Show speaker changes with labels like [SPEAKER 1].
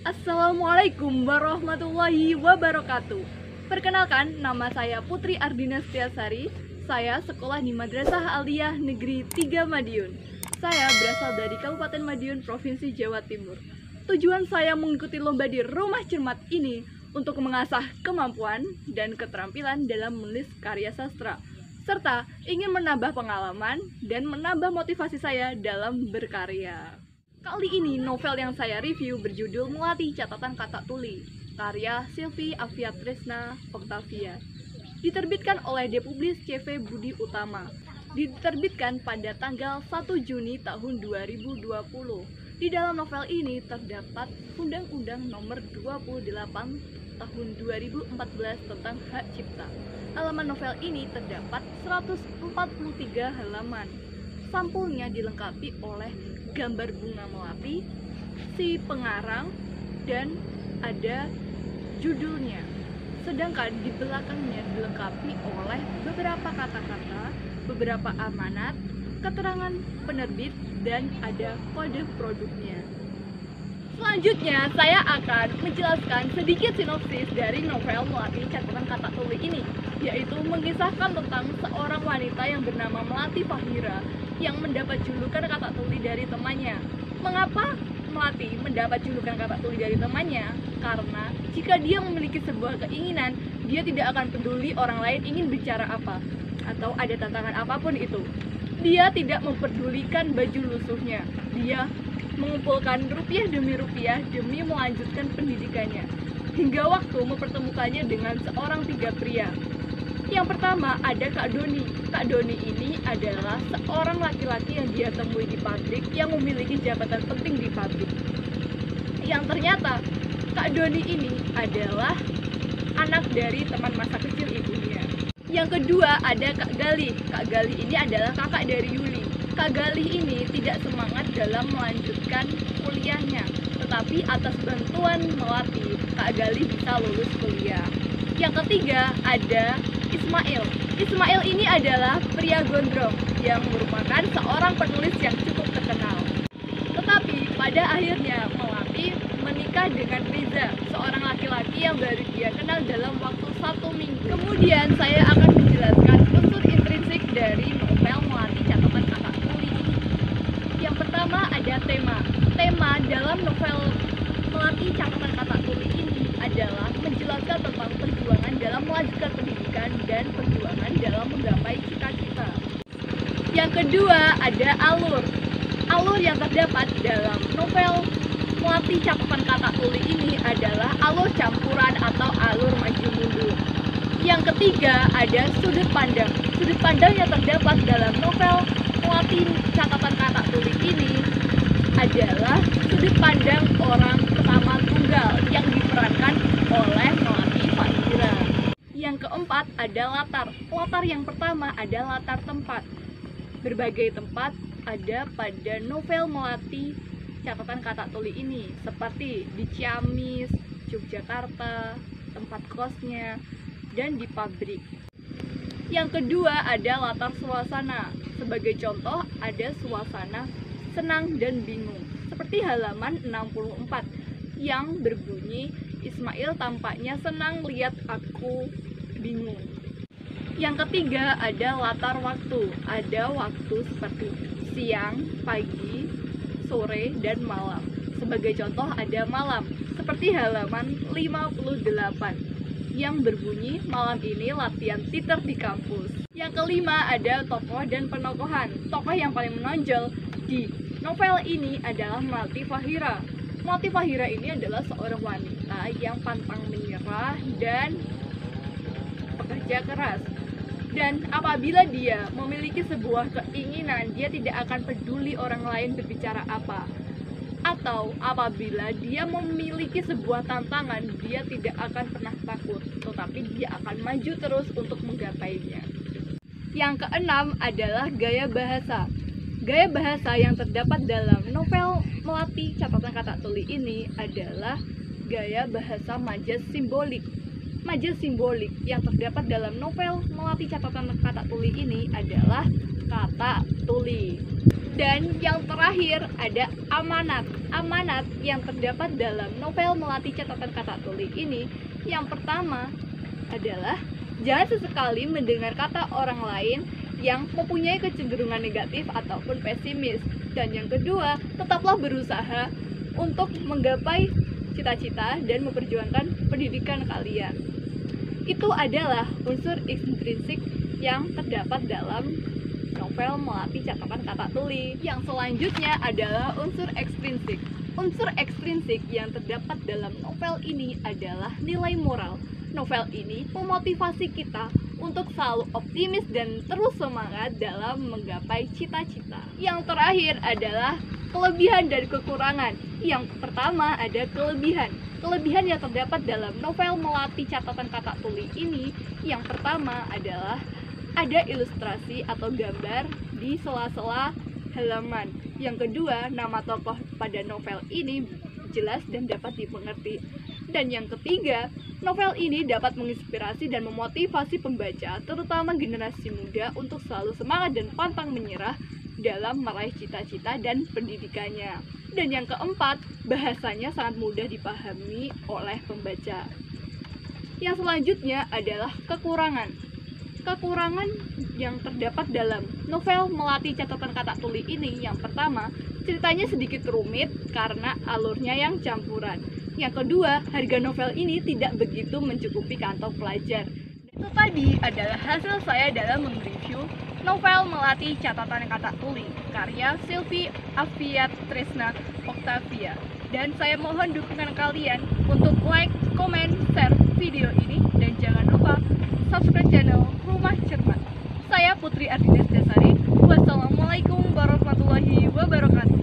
[SPEAKER 1] Assalamualaikum warahmatullahi wabarakatuh. Perkenalkan, nama saya Putri Ardina Setiasari. Saya sekolah di Madrasah Aliyah Negeri 3 Madiun. Saya berasal dari Kabupaten Madiun, Provinsi Jawa Timur. Tujuan saya mengikuti lomba di Rumah Cermat ini untuk mengasah kemampuan dan keterampilan dalam menulis karya sastra, serta ingin menambah pengalaman dan menambah motivasi saya dalam berkarya. Kali ini novel yang saya review berjudul Melati Catatan Kata Tuli, karya Sylvie Afiatresna Octavia. Diterbitkan oleh Depublis CV Budi Utama. Diterbitkan pada tanggal 1 Juni tahun 2020. Di dalam novel ini terdapat Undang-Undang Nomor 28 tahun 2014 tentang hak cipta. Halaman novel ini terdapat 143 halaman. Sampulnya dilengkapi oleh gambar bunga melati, si pengarang, dan ada judulnya. Sedangkan di belakangnya dilengkapi oleh beberapa kata-kata, beberapa amanat, keterangan penerbit, dan ada kode produknya. Selanjutnya, saya akan menjelaskan sedikit sinopsis dari novel Melati Catatan Kata Tuli ini, yaitu mengisahkan tentang seorang wanita yang bernama Melati Fahira yang mendapat julukan kata tuli dari temannya. Mengapa Melati mendapat julukan kata tuli dari temannya? Karena jika dia memiliki sebuah keinginan, dia tidak akan peduli orang lain ingin bicara apa atau ada tantangan apapun itu. Dia tidak memperdulikan baju lusuhnya. Dia mengumpulkan rupiah demi melanjutkan pendidikannya, hingga waktu mempertemukannya dengan seorang tiga pria. Yang pertama ada Kak Doni. Kak Doni ini adalah seorang laki-laki yang dia temui di pabrik yang memiliki jabatan penting di pabrik. Yang ternyata Kak Doni ini adalah anak dari teman masa kecil ibunya. Yang kedua ada Kak Galih. Kak Galih ini adalah kakak dari Yuli. Kak Galih ini tidak semangat dalam melanjutkan kuliahnya, tetapi atas bantuan Melati, Kak Galih bisa lulus kuliah. Yang ketiga ada Ismail. Ismail ini adalah pria gondrong yang merupakan seorang penulis yang cukup terkenal. Tetapi pada akhirnya Melati menikah dengan Riza, seorang laki-laki yang baru dia kenal dalam waktu 1 minggu. Kemudian saya akan menjelaskan unsur intrinsik dari novel Melati Catatan Kata Tuli ini. Yang pertama ada tema. Tema dalam novel Melati Catatan Kata Tuli ini adalah menjelaskan tentang perjuangan dalam melanjutkan pendidikan dan perjuangan dalam menggapai cita-cita. Yang kedua ada alur. Alur yang terdapat dalam novel Melati Catatan Kata Tuli ini adalah alur campuran atau alur maju mundur. Yang ketiga ada sudut pandang. Sudut pandang yang terdapat dalam novel Melati Catatan Kata Tuli ini adalah sudut pandang orang pertama tunggal yang diperankan oleh Melati Fahira. Yang keempat ada latar. Latar yang pertama ada latar tempat. Berbagai tempat ada pada novel Melati Catatan Kata Tuli ini, seperti di Ciamis, Yogyakarta, tempat kosnya, dan di pabrik. Yang kedua ada latar suasana. Sebagai contoh ada suasana senang dan bingung, seperti halaman 64 yang berbunyi Ismail tampaknya senang lihat aku bingung. Yang ketiga ada latar waktu. Ada waktu seperti siang, pagi, sore, dan malam. Sebagai contoh ada malam, seperti halaman 58 yang berbunyi malam ini latihan teater di kampus. Yang kelima ada tokoh dan penokohan. Tokoh yang paling menonjol di novel ini adalah Melati Fahira. Melati Fahira ini adalah seorang wanita yang pantang menyerah dan pekerja keras. Dan apabila dia memiliki sebuah keinginan, dia tidak akan peduli orang lain berbicara apa. Atau apabila dia memiliki sebuah tantangan, dia tidak akan pernah takut, tetapi dia akan maju terus untuk menggapainya. Yang keenam adalah gaya bahasa. Gaya bahasa yang terdapat dalam novel Melati Catatan Kata Tuli ini adalah gaya bahasa majaz simbolik. Majaz simbolik yang terdapat dalam novel Melati Catatan Kata Tuli ini adalah kata tuli. Dan yang terakhir ada amanat. Amanat yang terdapat dalam novel Melati Catatan Kata Tuli ini, yang pertama adalah jangan sesekali mendengar kata orang lain yang mempunyai kecenderungan negatif ataupun pesimis. Dan yang kedua, tetaplah berusaha untuk menggapai cita-cita dan memperjuangkan pendidikan kalian. Itu adalah unsur intrinsik yang terdapat dalam novel Melati Catatan Kata Tuli. Yang selanjutnya adalah unsur ekstrinsik. Unsur ekstrinsik yang terdapat dalam novel ini adalah nilai moral. Novel ini memotivasi kita untuk selalu optimis dan terus semangat dalam menggapai cita-cita. Yang terakhir adalah kelebihan dan kekurangan. Yang pertama ada kelebihan. Kelebihan yang terdapat dalam novel Melati Catatan Kata Tuli ini, yang pertama adalah ada ilustrasi atau gambar di sela-sela halaman. Yang kedua, nama tokoh pada novel ini jelas dan dapat dimengerti. Dan yang ketiga, novel ini dapat menginspirasi dan memotivasi pembaca, terutama generasi muda, untuk selalu semangat dan pantang menyerah dalam meraih cita-cita dan pendidikannya. Dan yang keempat, bahasanya sangat mudah dipahami oleh pembaca. Yang selanjutnya adalah kekurangan. Kekurangan yang terdapat dalam novel Melati Catatan Kata Tuli ini, yang pertama, ceritanya sedikit rumit karena alurnya yang campuran. Yang kedua, harga novel ini tidak begitu mencukupi kantong pelajar. Itu tadi adalah hasil saya dalam mereview novel Melati Catatan Kata Tuli karya Sylvie Afiat Tresna Octavia. Dan saya mohon dukungan kalian untuk like, komen, share video ini, dan jangan lupa subscribe channel Rumah Cermat. Saya Putri Ardines Dasari. Wassalamualaikum warahmatullahi wabarakatuh.